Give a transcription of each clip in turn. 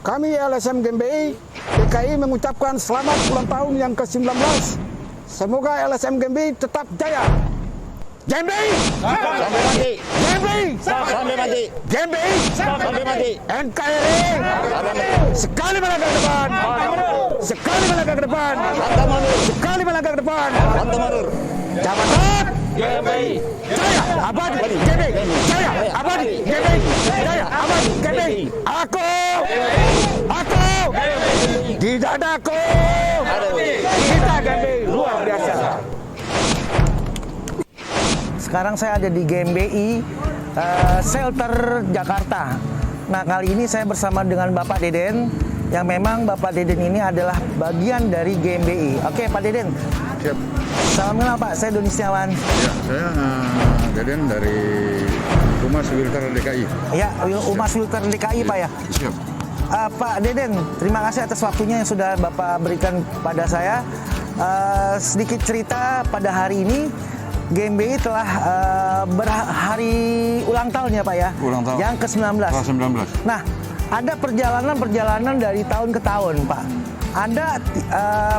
Kami LSM GmbI DKI mengucapkan selamat ulang tahun yang ke-19. Semoga LSM GmbI tetap jaya. GmbI Sampai mati. GmbI Sampai mati. GmbI Sampai mati. NKRI sekali melangkah ke depan. Sekali melangkah ke depan. Mantap Manur. Sekali melangkah ke depan. Mantap Manur. Jabatan GmbI. Jaya Abadi GmbI Jaya Abadi GmbI Jaya Abadi GmbI. Aku di dadaku kita GmbI luar biasa. Sekarang saya ada di GmbI Shelter Jakarta. Nah, kali ini saya bersama dengan Bapak Deden, yang memang Bapak Deden ini adalah bagian dari GmbI. Oke, Pak Deden. Siap. Salam kenal, Pak. Saya Doni Setiawan. Ya, saya Deden dari Humas Wilter DKI. Ya, Humas Wilter DKI, Pak ya. Siap. Pak Deden, terima kasih atas waktunya yang sudah Bapak berikan pada saya. Sedikit cerita pada hari ini, GmbI telah berhari ulang tahun ya Pak ya? Ulang tahun. Yang ke-19. Ke-19. Nah, ada perjalanan-perjalanan dari tahun ke tahun Pak. Ada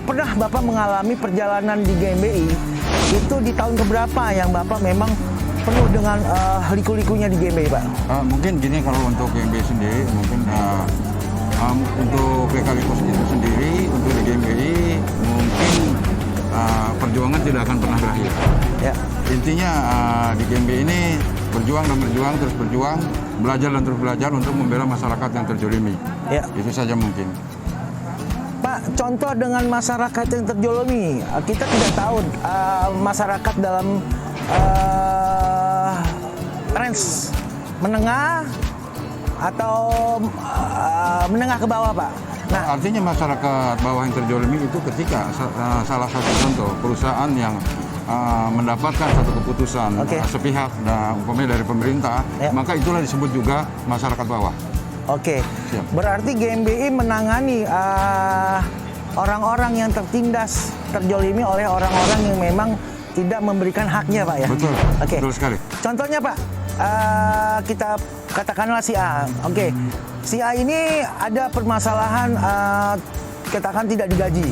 pernah Bapak mengalami perjalanan di GmbI itu di tahun keberapa yang Bapak memang penuh dengan liku-likunya di GmbI Pak? Mungkin gini, kalau untuk GmbI sendiri, mungkin untuk PKLikos itu sendiri, untuk di GmbI mungkin perjuangan tidak akan pernah berakhir. Ya. Intinya di GmbI ini berjuang dan berjuang, terus berjuang, belajar dan terus belajar untuk membela masyarakat yang terjolimi. Ya. Itu saja mungkin. Pak, contoh dengan masyarakat yang terjolimi, kita tidak tahu masyarakat dalam range menengah atau menengah ke bawah, Pak. Nah, Artinya masyarakat bawah yang terjolimi itu ketika salah satu contoh perusahaan yang mendapatkan satu keputusan Oke. sepihak dan umpamanya dari pemerintah, Ya. maka itulah disebut juga masyarakat bawah. oke. Siap. Berarti GmbI menangani orang-orang yang tertindas, terjolimi oleh orang-orang yang memang tidak memberikan haknya, Pak ya. Betul, Oke. betul sekali. Contohnya Pak, kita katakanlah si A. Oke, si A ini ada permasalahan, katakan tidak digaji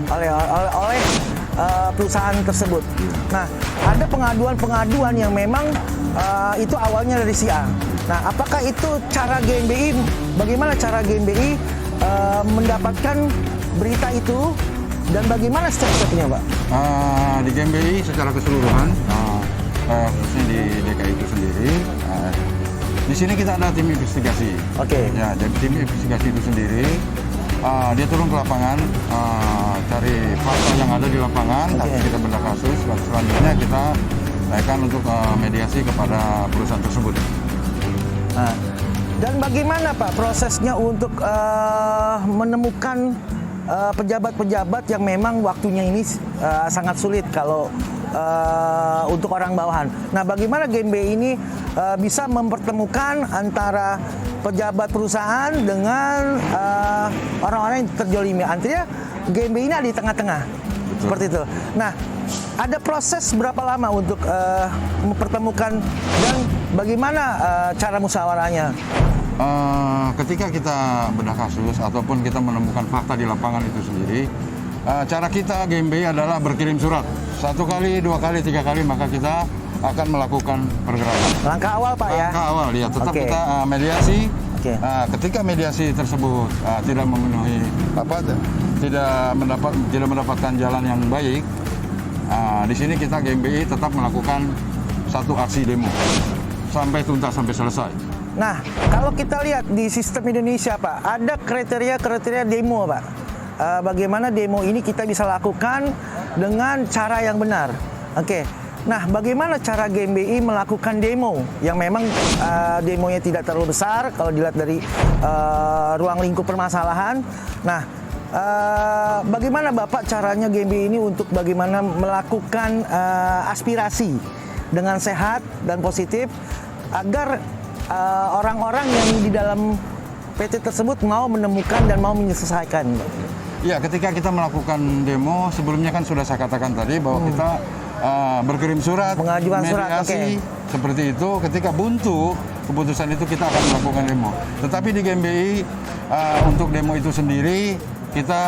oleh perusahaan tersebut. Nah, ada pengaduan-pengaduan yang memang itu awalnya dari si A. Nah, apakah itu cara GmbI? Bagaimana cara GmbI mendapatkan berita itu dan bagaimana step-stepnya, Pak? Di GmbI secara keseluruhan, khususnya di DKI itu sendiri, di sini kita ada tim investigasi. Oke. Ya, jadi tim investigasi itu sendiri, dia turun ke lapangan, cari fakta yang ada di lapangan, Oke. tapi kita bedah kasus, dan selanjutnya kita naikkan untuk mediasi kepada perusahaan tersebut. Nah, dan bagaimana Pak prosesnya untuk menemukan pejabat-pejabat yang memang waktunya ini sangat sulit kalau untuk orang bawahan. Nah, bagaimana GmbI ini bisa mempertemukan antara pejabat perusahaan dengan orang-orang yang terjolimi? Artinya GmbI ini ada di tengah-tengah. Seperti itu. Nah, ada proses berapa lama untuk mempertemukan dan bagaimana cara musyawarahnya? Ketika kita bedah kasus ataupun kita menemukan fakta di lapangan itu sendiri, cara kita GmbI adalah berkirim surat 1 kali, 2 kali, 3 kali, maka kita akan melakukan pergerakan. Langkah awal Pak ya? Langkah awal ya, tetap Oke. kita mediasi. Oke. Ketika mediasi tersebut tidak memenuhi tidak mendapatkan jalan yang baik, di sini kita GmbI tetap melakukan satu aksi demo sampai tuntas, sampai selesai. Nah, kalau kita lihat di sistem Indonesia, Pak, ada kriteria-kriteria demo, Pak. Bagaimana demo ini kita bisa lakukan dengan cara yang benar. Oke. Nah, bagaimana cara GmbI melakukan demo yang memang demonya tidak terlalu besar kalau dilihat dari ruang lingkup permasalahan. Nah, bagaimana Bapak caranya GmbI ini untuk bagaimana melakukan aspirasi dengan sehat dan positif agar orang-orang yang di dalam PT tersebut mau menemukan dan mau menyelesaikan? Ya, ketika kita melakukan demo, sebelumnya kan sudah saya katakan tadi bahwa kita berkirim surat, Mengajukan surat, mediasi, oke. seperti itu. Ketika buntu keputusan itu, kita akan melakukan demo. Tetapi di GmbI untuk demo itu sendiri kita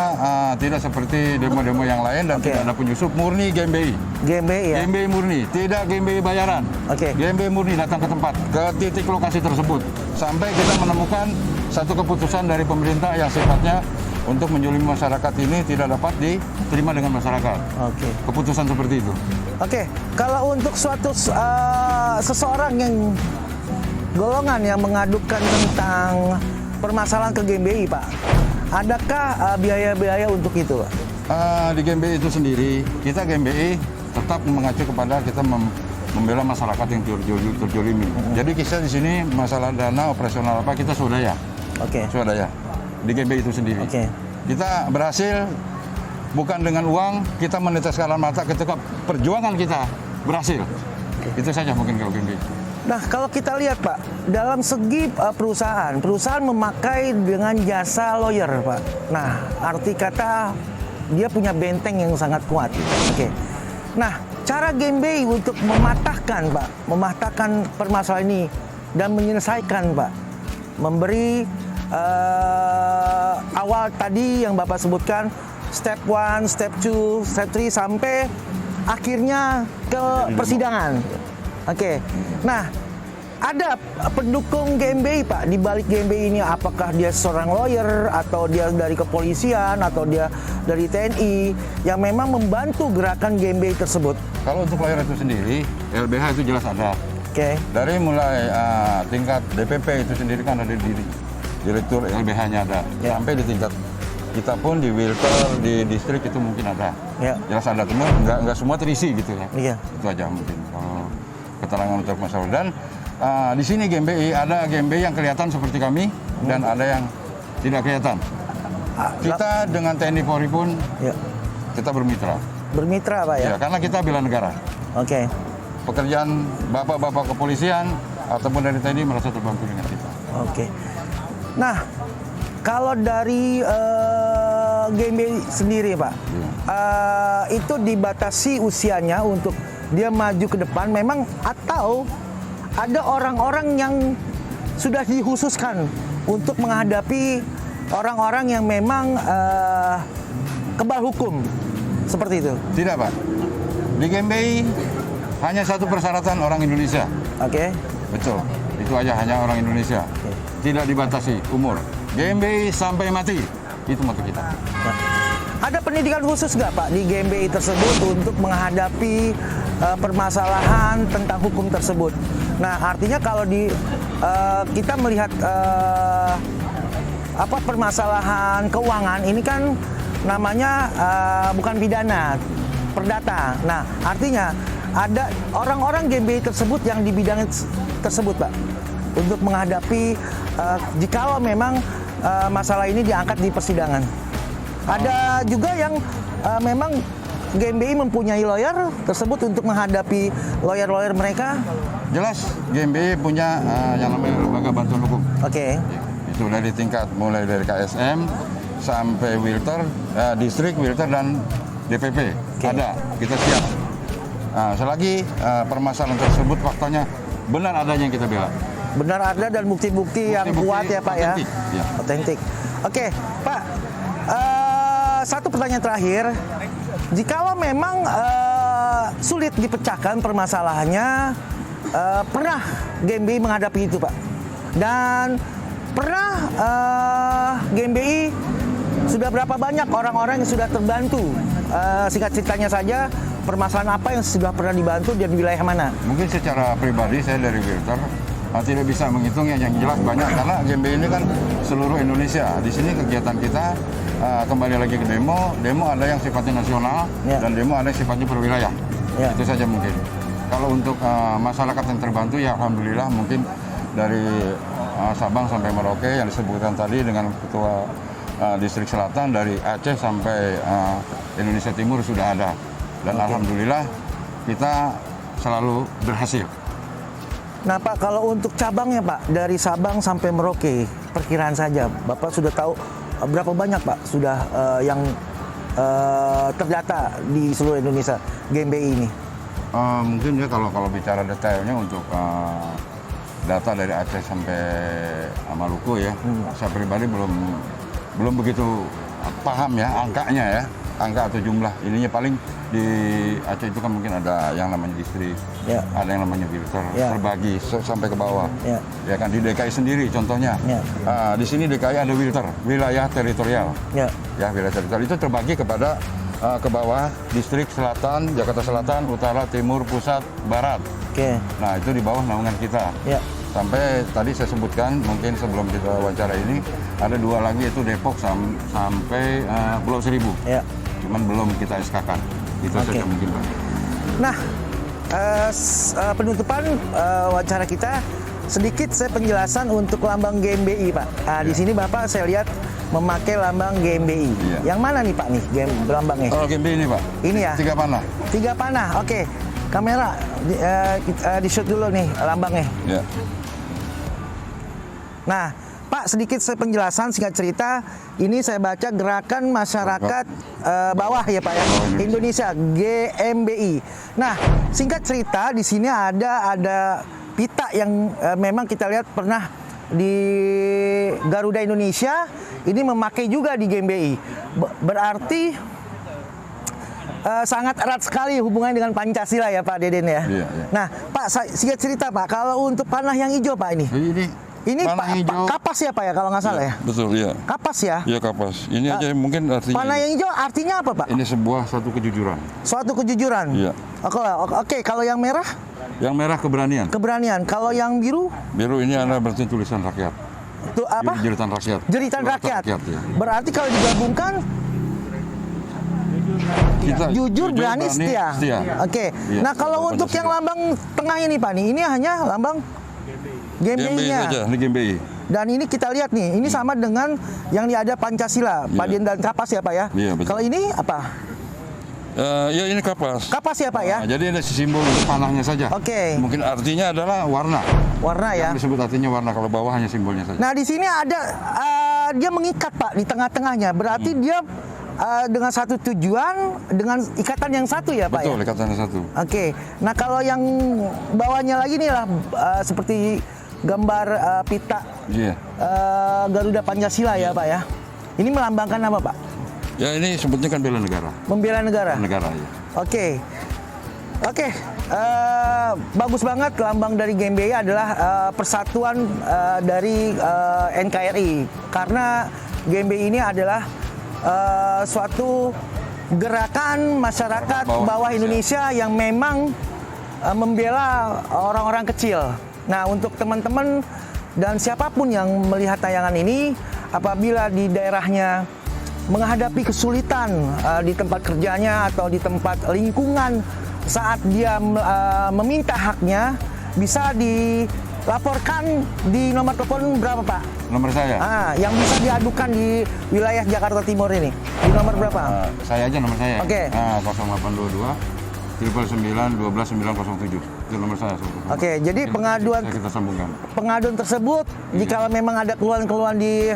tidak seperti demo-demo yang lain dan Oke. tidak ada penyusup, murni GMBI. GMBI ya. GMBI murni, tidak GMBI bayaran. Oke. GMBI murni datang ke tempat, ke titik lokasi tersebut sampai kita menemukan satu keputusan dari pemerintah yang sifatnya untuk menjolimi masyarakat ini tidak dapat diterima dengan masyarakat. Oke. Keputusan seperti itu. Oke, kalau untuk suatu seseorang yang golongan yang mengadukan tentang permasalahan ke GMBI, Pak, adakah biaya-biaya untuk itu, Pak? Di GMBI itu sendiri, kita GMBI tetap mengacu kepada kita membela masyarakat yang terjolimi. Jadi kita di sini masalah dana operasional apa kita swadaya. Oke. Swadaya di GMBI itu sendiri. Oke. Kita berhasil bukan dengan uang, kita meneteskan air mata ketika perjuangan kita berhasil. Itu saja mungkin kalau GMBI. Nah, kalau kita lihat, Pak, dalam segi perusahaan memakai dengan jasa lawyer, Pak. Nah, arti kata dia punya benteng yang sangat kuat. Oke. Nah, cara GMBI untuk mematahkan permasalahan ini dan menyelesaikan, Pak, memberi awal tadi yang Bapak sebutkan, step 1, step 2, step 3 sampai akhirnya ke persidangan. Oke. Nah, ada pendukung GMBI, Pak, di balik GMBI ini. Apakah dia seorang lawyer atau dia dari kepolisian atau dia dari TNI yang memang membantu gerakan GMBI tersebut? Kalau untuk lawyer itu sendiri, LBH itu jelas ada. Oke. Dari mulai tingkat DPP itu sendiri kan ada di direktur LBH-nya ada. Ya. Sampai di tingkat kita pun di Wilter, di distrik itu mungkin ada. Ya. Jelas ada, cuma nggak semua terisi gitu ya. Iya. Itu aja mungkin kalau keterangan untuk masalah. Dan di sini GMBI ada GMBI yang kelihatan seperti kami dan ada yang tidak kelihatan. Kita dengan TNI Polri pun Ya. kita bermitra. Bermitra, Pak, ya? Ya, karena kita bela negara. Oke. Pekerjaan bapak-bapak kepolisian ataupun dari TNI merasa terbantu dengan kita. Oke. Nah, kalau dari GMBI sendiri, Pak, itu dibatasi usianya untuk dia maju ke depan memang, atau ada orang-orang yang sudah dikhususkan untuk menghadapi orang-orang yang memang kebal hukum seperti itu? Tidak, Pak. Di GMBI hanya satu persyaratan orang Indonesia. Oke. Betul. Itu aja, hanya orang Indonesia. Tidak dibatasi umur. GMBI sampai mati. Itu moto kita. Nah, ada pendidikan khusus nggak, Pak, di GMBI tersebut untuk menghadapi permasalahan tentang hukum tersebut? Nah, artinya kalau kita melihat permasalahan keuangan ini kan namanya bukan pidana, perdata. Nah, artinya ada orang-orang GMBI tersebut yang di bidang tersebut, Pak, untuk menghadapi jikalau memang masalah ini diangkat di persidangan. Ada juga yang memang GMBI mempunyai lawyer tersebut untuk menghadapi lawyer-lawyer mereka. Jelas GMBI punya yang namanya lembaga bantuan hukum. Oke. Itu dari tingkat mulai dari KSM sampai Wilter, distrik Wilter dan DPP. Oke. Ada, kita siap. Selagi permasalahan tersebut faktanya benar adanya yang kita bela. Benar ada dan bukti-bukti yang Bukti-bukti kuat ya, Pak, ya. otentik, ya. Otentik. Oke, Pak. Satu pertanyaan terakhir. Jikalau memang sulit dipecahkan permasalahannya, pernah GMBI menghadapi itu, Pak? Dan pernah GMBI sudah berapa banyak orang-orang yang sudah terbantu? Singkat ceritanya saja, permasalahan apa yang sudah pernah dibantu dan di wilayah mana? Mungkin secara pribadi saya dari Wilter tidak bisa menghitungnya, yang jelas banyak karena GMBI ini kan seluruh Indonesia. Di sini kegiatan kita kembali lagi ke demo ada yang sifatnya nasional dan demo ada yang sifatnya perwilayah. Itu saja mungkin. Kalau untuk masyarakat yang terbantu ya alhamdulillah, mungkin dari Sabang sampai Merauke yang disebutkan tadi dengan ketua distrik selatan, dari Aceh sampai Indonesia Timur sudah ada. Dan alhamdulillah kita selalu berhasil. Nah, Pak, kalau untuk cabangnya, Pak, dari Sabang sampai Merauke, perkiraan saja, Bapak sudah tahu berapa banyak, Pak, sudah yang terdata di seluruh Indonesia GMBI ini? Mungkin ya kalau bicara detailnya untuk data dari Aceh sampai Maluku ya. Saya pribadi belum begitu paham ya angkanya ya, angka atau jumlah ininya. Paling di Aceh itu kan mungkin ada yang namanya distrik, Ya. ada yang namanya filter, Ya. terbagi sampai ke bawah. Ya. Ya kan di DKI sendiri contohnya. Ya. Di sini DKI ada filter, wilayah teritorial. Ya. Ya, wilayah teritorial itu terbagi kepada ke bawah distrik selatan, Jakarta Selatan, utara, timur, pusat, barat. Oke. Nah, itu di bawah naungan kita. Ya. Sampai tadi saya sebutkan, mungkin sebelum kita wawancara ini, ada 2 lagi yaitu Depok sampai Pulau Seribu. Ya. Cuman belum kita SK-kan. Itu Oke. saja mungkin, Pak. Nah, penutupan wawancara kita, sedikit saya penjelasan untuk lambang GMBI, Pak. Di sini Bapak saya lihat memakai lambang GMBI. Iya. Yang mana nih Pak nih lambangnya? Oh, GMB ini, Pak. Ini ya? 3 panah. 3 panah, oke. Kamera, di shoot dulu nih lambangnya. Ya. Nah, Pak, sedikit saya penjelasan singkat cerita. Ini saya baca gerakan masyarakat bawah ya Pak ya, Indonesia GMBI. Nah, singkat cerita di sini ada pita yang memang kita lihat pernah di Garuda Indonesia. Ini memakai juga di GMBI. Berarti sangat erat sekali hubungannya dengan Pancasila ya Pak Deden ya. Iya, iya. Nah, Pak, singkat cerita Pak, kalau untuk panah yang hijau Pak ini panah hijau. kapas ya Pak ya kalau nggak salah ya? Betul, iya. Kapas ya? Iya, kapas. Ini aja mungkin artinya. Panah yang hijau artinya apa Pak? Ini satu kejujuran. Suatu kejujuran. Iya. Oke, kalau yang merah? Yang merah keberanian. Keberanian. Kalau yang biru? Biru ini adalah berarti tulisan rakyat. Itu apa? Jeritan rakyat. Jeritan Surat rakyat. ya. Berarti kalau digabungkan Kita jujur, berani, setia. Oke. Iya, Nah, kalau setia untuk yang Pancasila. lambang tengah ini Pak nih, ini hanya lambang GMBI GMBI-nya. saja, ini GMBI. Dan ini kita lihat nih, ini sama dengan yang ada Pancasila, Iya. Padian dan Kapas ya Pak ya. Iya, betul. Kalau ini apa? Ya ini kapas. Kapas ya Pak ya. Nah, jadi ada simbol untuk panahnya saja. Oke. Mungkin artinya adalah warna. Warna ya. Yang disebut artinya warna, kalau bawah hanya simbolnya saja. Nah, di sini ada dia mengikat Pak di tengah-tengahnya. Berarti dia dengan satu tujuan, dengan ikatan yang satu ya Pak Betul, ya. ikatannya satu. Oke. Nah, kalau yang bawahnya lagi nih lah seperti gambar pita Iya. Garuda Pancasila ya Pak ya. Ini melambangkan apa Pak? Ya ini sebutnya kan bela negara. Membela negara. Negara ya. Oke. Bagus banget lambang dari GMBI adalah persatuan dari NKRI, karena GMBI ini adalah suatu gerakan masyarakat bawah Indonesia yang memang membela orang-orang kecil. Nah, untuk teman-teman dan siapapun yang melihat tayangan ini, apabila di daerahnya menghadapi kesulitan di tempat kerjanya atau di tempat lingkungan saat dia meminta haknya, bisa dilaporkan di nomor telepon berapa Pak? Nomor saya. Yang bisa diadukan di wilayah Jakarta Timur ini. Di nomor berapa? Saya aja nomor saya. Oke. 0822 999 12907. Itu nomor saya. Oke, jadi pengaduan Kita sambungkan. pengaduan tersebut jika memang ada keluhan-keluhan di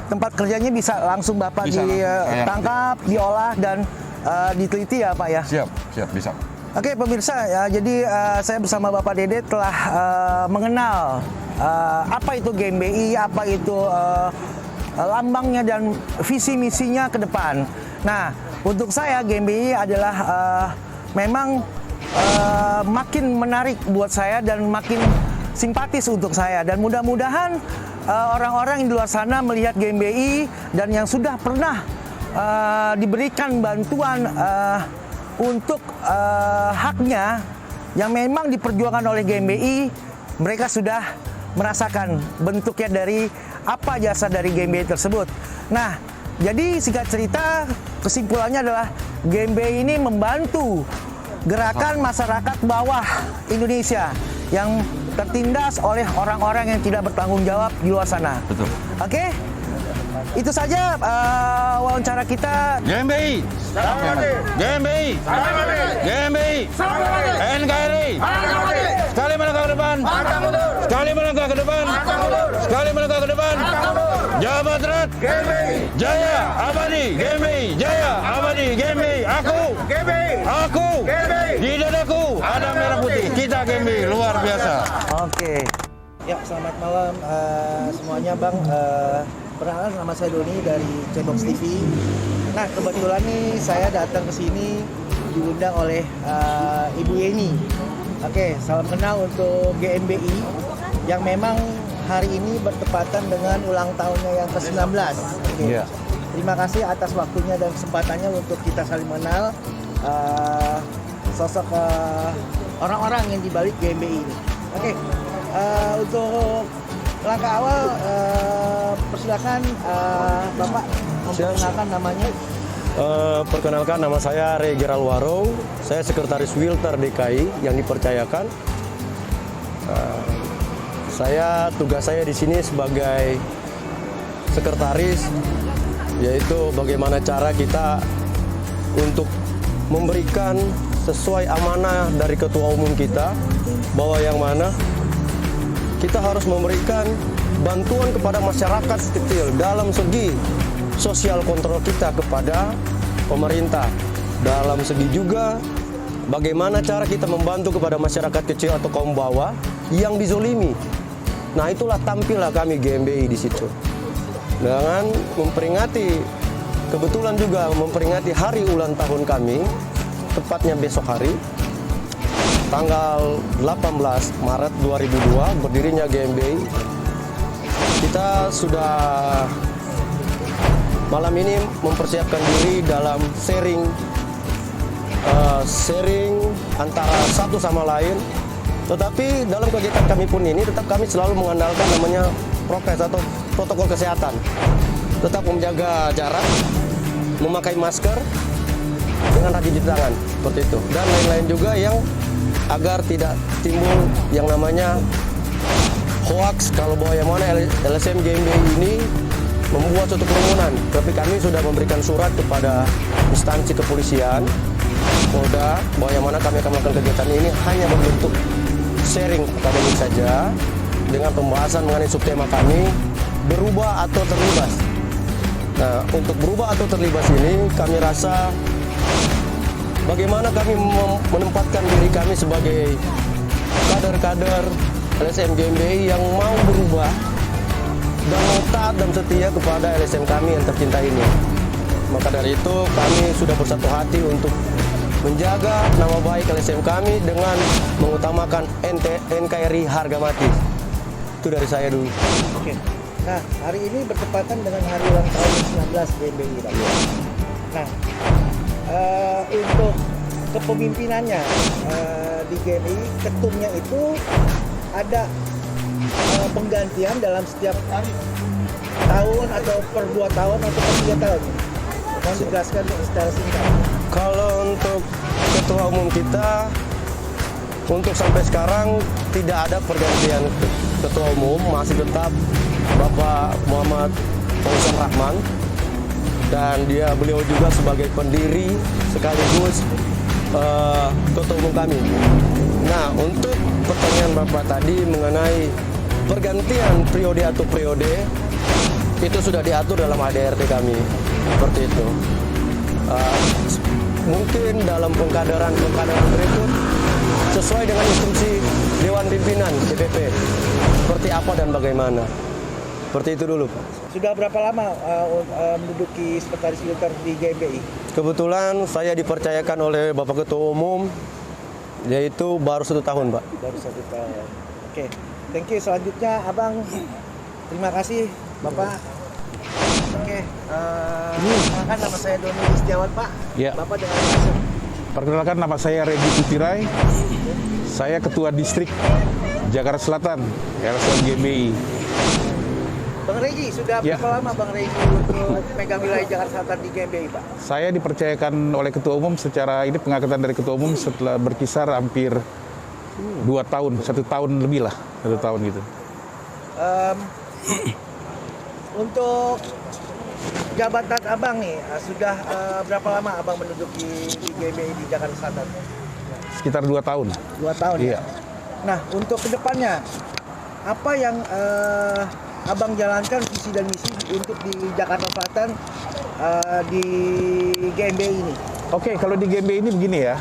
tempat kerjanya bisa langsung Bapak Bisa langsung, saya ditangkap, diolah dan diteliti ya Pak ya. Siap, bisa. Oke pemirsa, ya, jadi saya bersama Bapak Dede telah mengenal apa itu GMBI, apa itu lambangnya dan visi misinya ke depan. Nah, untuk saya GMBI adalah memang makin menarik buat saya dan makin simpatis untuk saya, dan mudah-mudahan orang-orang di luar sana melihat GMBI dan yang sudah pernah diberikan bantuan untuk haknya yang memang diperjuangkan oleh GMBI, mereka sudah merasakan bentuknya dari apa jasa dari GMBI tersebut. Nah, jadi singkat cerita kesimpulannya adalah GMBI ini membantu gerakan masyarakat bawah Indonesia yang tertindas oleh orang-orang yang tidak bertanggung jawab di luar sana. Betul. Oke? Itu saja wawancara kita. GMBI. GMBI. GMBI. NKRI. Sekali melangkah ke depan. Sekali melangkah ke depan. Sekali melangkah ke depan. Jawa Barat. Jaya abadi. GMBI. Jaya abadi. GMBI. Aku. Di dadaku ada merah putih. Kita GMBI luar biasa. Oke. Ya, selamat malam semuanya Bang. Perkenalkan, nama saya Doni dari Cebox TV. Nah, kebetulan nih saya datang ke sini diundang oleh Ibu Yeni. Oke, salam kenal untuk GMBI yang memang hari ini bertepatan dengan ulang tahunnya yang ke-19. Oke. Iya. Terima kasih atas waktunya dan kesempatannya untuk kita saling mengenal sosok orang-orang yang dibalik GMBI ini. Oke. Untuk langkah awal, persilakan Bapak memperkenalkan namanya. Perkenalkan, nama saya Regi Alwaro. Saya sekretaris Wilter DKI yang dipercayakan. Tugas saya di sini sebagai sekretaris, yaitu bagaimana cara kita untuk memberikan sesuai amanah dari ketua umum kita, bahwa yang mana kita harus memberikan bantuan kepada masyarakat kecil dalam segi sosial kontrol kita kepada pemerintah. Dalam segi juga bagaimana cara kita membantu kepada masyarakat kecil atau kaum bawah yang dizolimi. Nah, itulah tampillah kami GMBI di situ. Dengan memperingati, kebetulan juga memperingati hari ulang tahun kami, tepatnya besok hari, tanggal 18 Maret 2002 berdirinya GMBI. Kita sudah malam ini mempersiapkan diri dalam sharing antara satu sama lain. Tetapi dalam kegiatan kami pun ini tetap kami selalu mengandalkan namanya prokes atau protokol kesehatan. Tetap menjaga jarak, memakai masker, dengan rajin cuci tangan, seperti itu. Dan lain-lain juga yang agar tidak timbul yang namanya hoax kalau bahwa yang mana LSM GMBI ini membuat suatu kerumunan. Tapi kami sudah memberikan surat kepada instansi kepolisian, Polda, bahwa yang mana kami akan melakukan kegiatan ini hanya berbentuk sharing akademik saja, dengan pembahasan mengenai subtema kami berubah atau terlibat. Nah, untuk berubah atau terlibat ini kami rasa bagaimana kami menempatkan diri kami sebagai kader-kader LSM GMBI yang mau berubah dan mau taat dan setia kepada LSM kami yang tercinta ini. Maka dari itu kami sudah bersatu hati untuk menjaga nama baik LSM kami dengan mengutamakan NKRI harga mati. Itu dari saya dulu. Oke. Nah, hari ini bertepatan dengan hari ulang tahun 19 GMBI, Pak. Nah, untuk kepemimpinannya di GMBI, ketumnya itu ada penggantian dalam setiap tahun atau per 2 tahun atau per 3 tahun. Mohon dijelaskan secara singkat. Kalau untuk ketua umum kita, untuk sampai sekarang tidak ada pergantian ketua umum, masih tetap Bapak Muhammad Fauzan Rahman, dan beliau juga sebagai pendiri sekaligus ketua umum kami. Nah, untuk pertanyaan Bapak tadi mengenai pergantian periode itu sudah diatur dalam ADRT kami, seperti itu. Mungkin dalam pengkaderan berikut sesuai dengan instruksi Dewan Pimpinan DPP seperti apa dan bagaimana. Seperti itu dulu, Pak. Sudah berapa lama menduduki sekretaris Wilter di GMBI? Kebetulan saya dipercayakan oleh Bapak Ketua Umum, yaitu baru 1 tahun, Pak. Baru 1 tahun. Oke, thank you. Selanjutnya, Abang, terima kasih, Bapak. Oke, perkenalkan nama saya Doni Setiawan, Pak. Ya. Bapak dengan langsung. Perkenalkan, nama saya Regi Putirai. Saya Ketua Distrik Jakarta Selatan, LSM GMBI. Bang Regi, sudah Ya. berapa lama Bang Regi untuk megang wilayah Jakarta Selatan di GMBI, Pak? Saya dipercayakan oleh Ketua Umum secara ini pengangkatan dari Ketua Umum setelah berkisar hampir 2 tahun, 1 tahun lebih lah, 1 tahun gitu. Untuk jabatan Abang nih, sudah berapa lama Abang menduduki di GMBI di Jakarta Selatan? Sekitar 2 tahun. 2 tahun Iya. ya? Nah, untuk kedepannya, apa yang Abang jalankan visi dan misi untuk di Jakarta Selatan di GMBI ini? Oke, kalau di GMBI ini begini ya.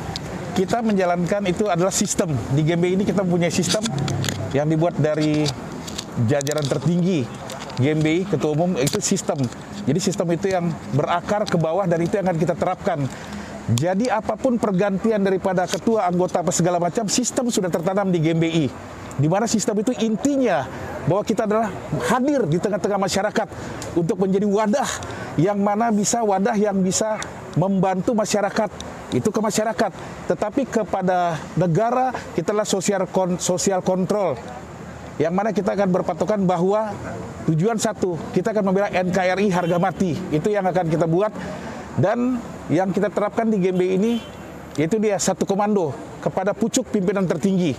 Kita menjalankan itu adalah sistem. Di GMBI ini kita punya sistem yang dibuat dari jajaran tertinggi GMBI, Ketua Umum, itu sistem. Jadi sistem itu yang berakar ke bawah dan itu yang akan kita terapkan. Jadi apapun pergantian daripada ketua, anggota, apa segala macam, sistem sudah tertanam di GMBI. Di mana sistem itu intinya bahwa kita adalah hadir di tengah-tengah masyarakat untuk menjadi wadah yang bisa membantu masyarakat. Itu ke masyarakat. Tetapi kepada negara, kita adalah social control. Yang mana kita akan berpatokan bahwa tujuan satu, kita akan membela NKRI harga mati. Itu yang akan kita buat. Dan yang kita terapkan di GMBI ini, yaitu dia satu komando kepada pucuk pimpinan tertinggi.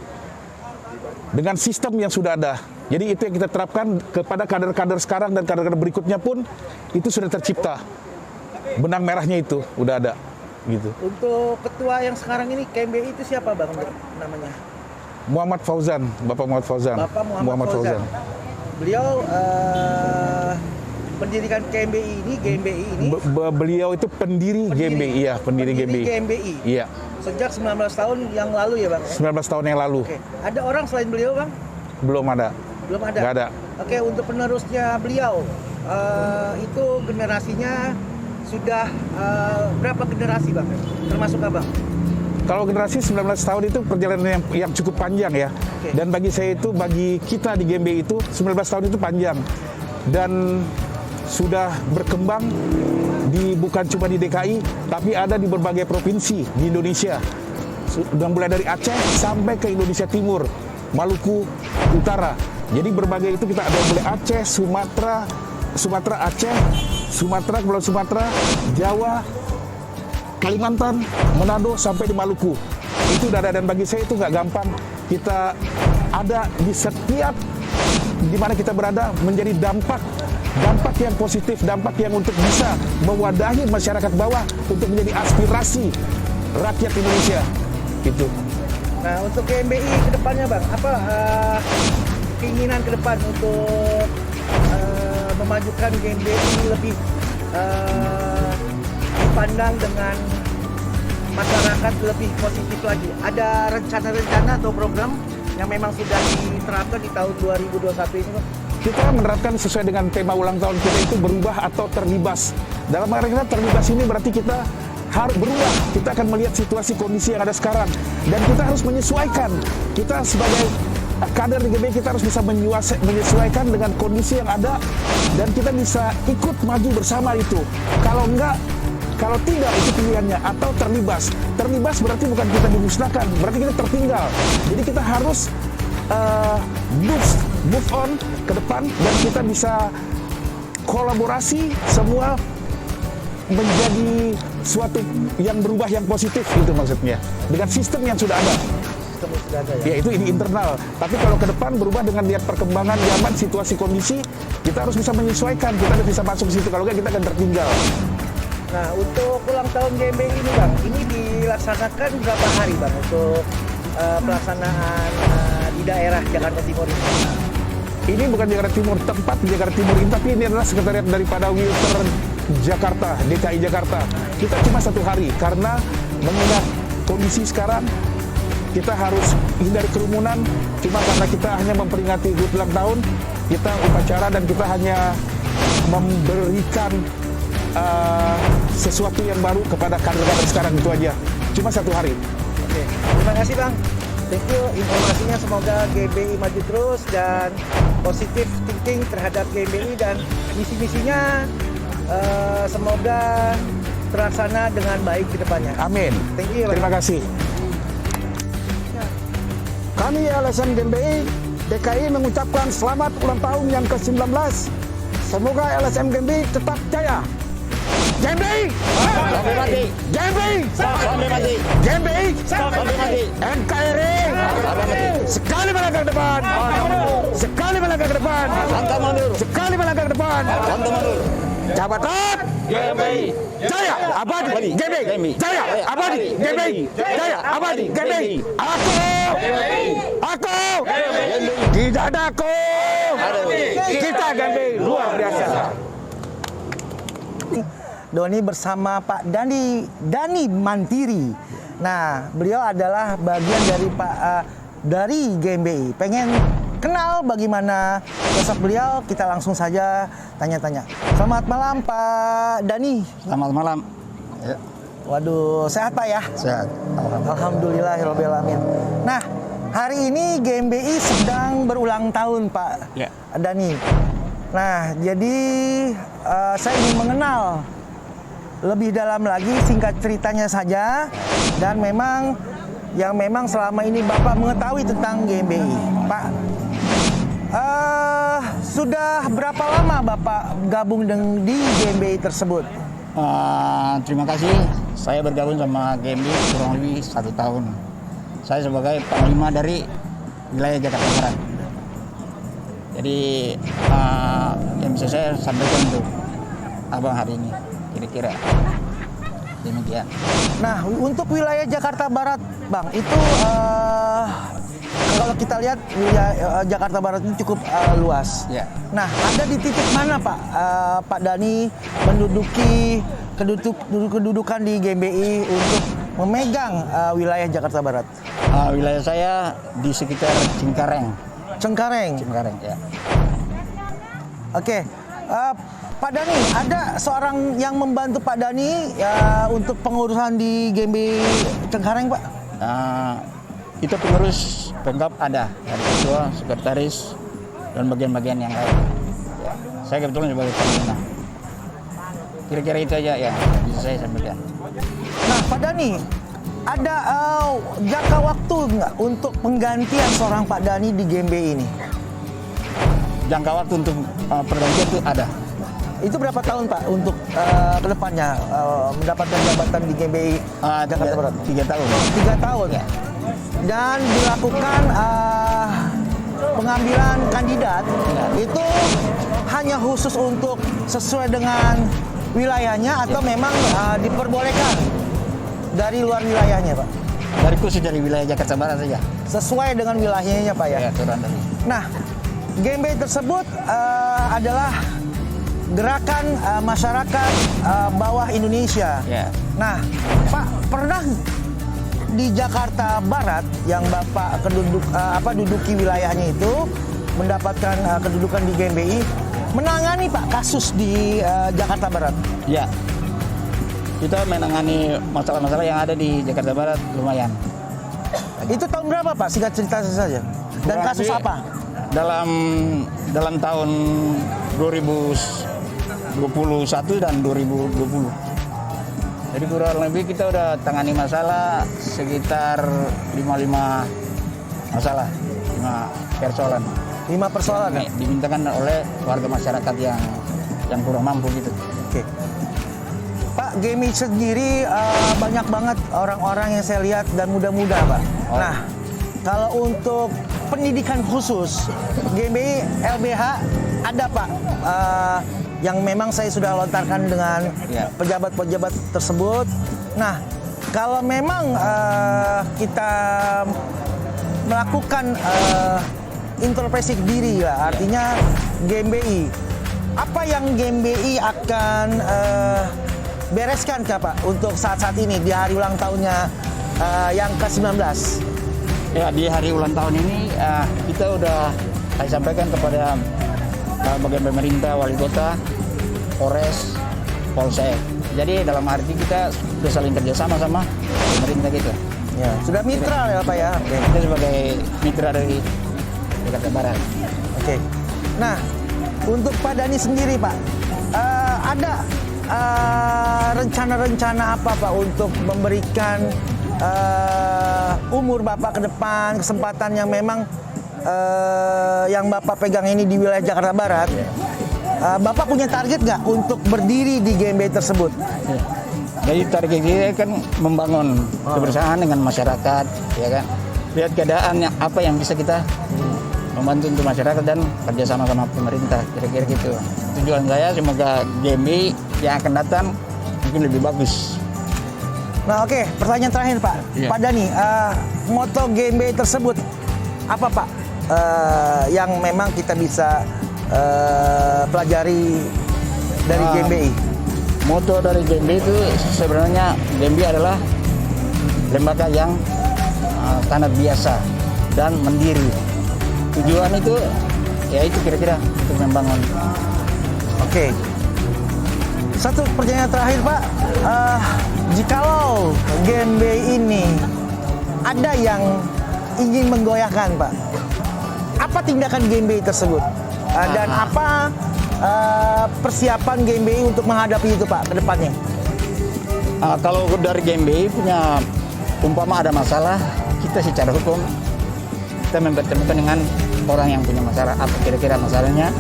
Dengan sistem yang sudah ada. Jadi itu yang kita terapkan kepada kader-kader sekarang dan kader-kader berikutnya pun, itu sudah tercipta. Benang merahnya itu udah ada. Gitu. Untuk ketua yang sekarang ini GMBI itu siapa Bang namanya? Muhammad Fauzan, Bapak Muhammad Fauzan. Bapak Muhammad Fauzan. Beliau pendidikan GMBI ini. Beliau itu pendiri GMBI, iya, pendiri GMBI. Iya. Sejak 19 tahun yang lalu ya Bang? 19 tahun yang lalu. Oke. Ada orang selain beliau Bang? Belum ada. Belum ada? Nggak ada. Oke, untuk penerusnya beliau, itu generasinya sudah berapa generasi Bang? Termasuk Abang? Kalau generasi 19 tahun itu perjalanan yang cukup panjang ya. Oke. Dan bagi saya itu, bagi kita di GMBI itu 19 tahun itu panjang. Dan sudah berkembang bukan cuma di DKI, tapi ada di berbagai provinsi di Indonesia. Sudah mulai dari Aceh sampai ke Indonesia Timur, Maluku Utara. Jadi berbagai itu kita ada mulai Aceh, Sumatera, Aceh, Kepulauan Sumatera, Jawa, Kalimantan, Manado sampai di Maluku. Itu udah ada, dan bagi saya itu nggak gampang. Kita ada di setiap di mana kita berada menjadi dampak yang positif, dampak yang untuk bisa mewadahi masyarakat bawah untuk menjadi aspirasi rakyat Indonesia. Gitu. Nah, untuk GMBI ke depannya Bang, apa keinginan ke depan untuk memajukan GMBI lebih dipandang dengan masyarakat lebih positif lagi? Ada rencana-rencana atau program yang memang sudah diterapkan di tahun 2021 ini Bang? Kita menerapkan sesuai dengan tema ulang tahun kita itu berubah atau terlibas. Dalam hal kita terlibas ini berarti kita harus berubah. Kita akan melihat situasi kondisi yang ada sekarang dan kita harus menyesuaikan. Kita sebagai kader di GMBI kita harus bisa menyesuaikan dengan kondisi yang ada dan kita bisa ikut maju bersama itu. Kalau tidak itu pilihannya, atau terlibas. Terlibas berarti bukan kita dimusnahkan, berarti kita tertinggal. Jadi kita harus move on ke depan dan kita bisa kolaborasi semua menjadi suatu yang berubah yang positif, itu maksudnya, dengan sistem yang sudah ada. Ya itu ini internal. Tapi kalau ke depan berubah dengan lihat perkembangan zaman, situasi, kondisi, kita harus bisa menyesuaikan. Kita harus bisa masuk ke situ. Kalau enggak kita akan tertinggal. Nah, untuk ulang tahun GMBI ini Bang, ini dilaksanakan berapa hari Bang untuk pelaksanaan di daerah Jakarta Timur ini? Ini bukan Jakarta Timur, tempat di Jakarta Timur ini, tapi ini adalah sekretariat daripada Wilter Jakarta, DKI Jakarta. Kita cuma 1 hari karena mengingat kondisi sekarang kita harus hindari kerumunan. Cuma karena kita hanya memperingati HUT ulang tahun, kita upacara dan kita hanya memberikan sesuatu yang baru kepada kader-kader sekarang, itu aja. Cuma 1 hari. Oke, terima kasih Bang. Thank you informasinya, semoga GMBI maju terus dan positif thinking terhadap GMBI dan misi-misinya semoga terlaksana dengan baik ke depannya. Amin. Thank you Bang. Terima kasih. Kami LSM GMBI DKI mengucapkan selamat ulang tahun yang ke-19. Semoga LSM GMBI tetap jaya. GMBI! Sampai mati. GMBI! Sampai mati. GMBI! Sampai mati. NKRI! Sekali melangkah ke depan! Sekali melangkah ke depan! Pantang mundur. Sekali melangkah ke depan! Pantang mundur. Jabatan! GMBI. Jaya abadi GMBI, jaya abadi GMBI, jaya abadi GMBI. Aku di dadaku. Kita GMBI luar biasa. Doni bersama Pak Dani Mantiri. Nah, beliau adalah bagian dari dari GMBI. Pengen kenal bagaimana sosok beliau, kita langsung saja tanya-tanya. Selamat malam Pak Dani. Selamat malam. Ya, Waduh, sehat Pak ya? sehat. Alhamdulillahirrahmanirrahim. Nah, hari ini GMBI sedang berulang tahun Pak Ya. Dani. Nah, jadi saya ingin mengenal lebih dalam lagi, singkat ceritanya saja, dan memang selama ini Bapak mengetahui tentang GMBI. Pak, sudah berapa lama Bapak gabung di GMBI tersebut? Terima kasih. Saya bergabung sama GMBI kurang lebih 1 tahun. Saya sebagai panglima dari wilayah Jakarta Barat. Jadi yang bisa saya sampaikan untuk abang hari ini kira-kira demikian. Nah, untuk wilayah Jakarta Barat, Bang, itu kalau kita lihat wilayah Jakarta Barat itu cukup luas. Ya. Nah, ada di titik mana Pak Pak Dani menduduki kedudukan di GMBI untuk memegang wilayah Jakarta Barat? Wilayah saya di sekitar Cengkareng. Cengkareng. Cengkareng, ya. Oke. Pak Dani, ada seorang yang membantu Pak Dani untuk pengurusan di GMBI Cengkareng, Pak? Itu pengurus pengkap ada, dari ketua, sekretaris, dan bagian-bagian yang lain. Ya. Saya kebetulan sebagai panglima. Kira-kira itu aja yang bisa saya sampaikan. Nah, Pak Dani, ada jangka waktu nggak untuk penggantian seorang Pak Dani di GMBI ini? Jangka waktu untuk pergantian itu ada. Itu berapa tahun Pak untuk kedepannya mendapatkan jabatan di GMBI Jakarta Barat? 3 tahun. 3 tahun. Ya. Dan dilakukan pengambilan kandidat itu hanya khusus untuk sesuai dengan wilayahnya atau memang diperbolehkan dari luar wilayahnya Pak? Dari khusus dari wilayah Jakarta Barat saja. Sesuai dengan wilayahnya Pak ya? Ya, aturan dari. Nah, GMBI tersebut adalah gerakan masyarakat bawah Indonesia. Ya. Nah, Pak, pernah di Jakarta Barat yang Bapak duduki wilayahnya itu mendapatkan kedudukan di GMBI, menangani Pak kasus di Jakarta Barat? Ya. Kita menangani masalah-masalah yang ada di Jakarta Barat lumayan. Itu tahun berapa Pak? Singkat cerita saja. Dan Kurang kasus lebih apa? Dalam tahun 2021 dan 2020. Jadi kurang lebih kita udah tangani masalah sekitar 55 masalah, 5 persoalan. 5 persoalan. Ya? Dimintakan oleh warga masyarakat yang kurang mampu gitu. Oke. Pak, GMBI sendiri banyak banget orang-orang yang saya lihat dan muda-muda Pak. Oh. Nah, kalau untuk pendidikan khusus, GMBI LBH ada Pak yang memang saya sudah lontarkan dengan pejabat-pejabat tersebut. Nah, kalau memang kita melakukan introspeksi diri lah, artinya GMBI, apa yang GMBI akan bereskan Pak untuk saat-saat ini di hari ulang tahunnya yang ke-19? Ya, di hari ulang tahun ini kita udah saya sampaikan kepada bagian pemerintah, wali kota, Polres, Polsek. Jadi dalam arti kita sudah saling kerjasama sama pemerintah gitu. Ya, sudah mitra ya Pak ya. Oke. Kita sebagai mitra dari Jakarta Barat. Oke. Nah, untuk Pak Dani sendiri Pak, ada rencana-rencana apa Pak untuk memberikan umur Bapak ke depan, kesempatan yang memang yang Bapak pegang ini di wilayah Jakarta Barat? Bapak punya target nggak untuk berdiri di GMBI tersebut? Ya. Jadi target kita kan membangun kebersamaan dengan masyarakat, ya kan. Lihat keadaannya apa yang bisa kita membantu untuk masyarakat dan kerjasama sama pemerintah, kira-kira gitu. Tujuan saya semoga GMBI yang akan datang mungkin lebih bagus. Nah, oke, pertanyaan terakhir Pak. Iya. Pak Dani, moto GMBI tersebut apa Pak? Yang memang kita bisa pelajari dari GMBI. Moto dari GMBI itu sebenarnya GMBI adalah lembaga yang sangat biasa dan mandiri. tujuan itu ya itu kira-kira untuk membangun. Oke. Satu pertanyaan terakhir Pak, jikalau Game Bay ini ada yang ingin menggoyahkan Pak, apa tindakan Game Bay tersebut? Dan apa persiapan Game Bay untuk menghadapi itu Pak ke depannya? Kalau dari Game Bay punya umpama ada masalah, kita secara hukum kita mempertemukan dengan orang yang punya masalah, apa kira-kira masalahnya.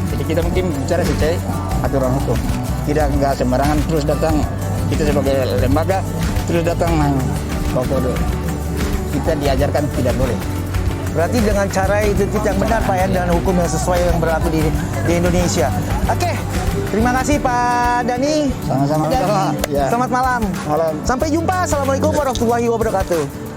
Jadi kita mungkin bicara sesuai aturan hukum. Tidak nggak sembarangan terus datang, kita sebagai lembaga terus datang main kode. Kita diajarkan tidak boleh. Berarti dengan cara itu yang benar Pak ya, dan hukum yang sesuai yang berlaku di Indonesia. Oke, terima kasih Pak Dhani. Sama-sama. Dan Ya. selamat malam. Malam. Sampai jumpa. Assalamualaikum warahmatullahi wabarakatuh.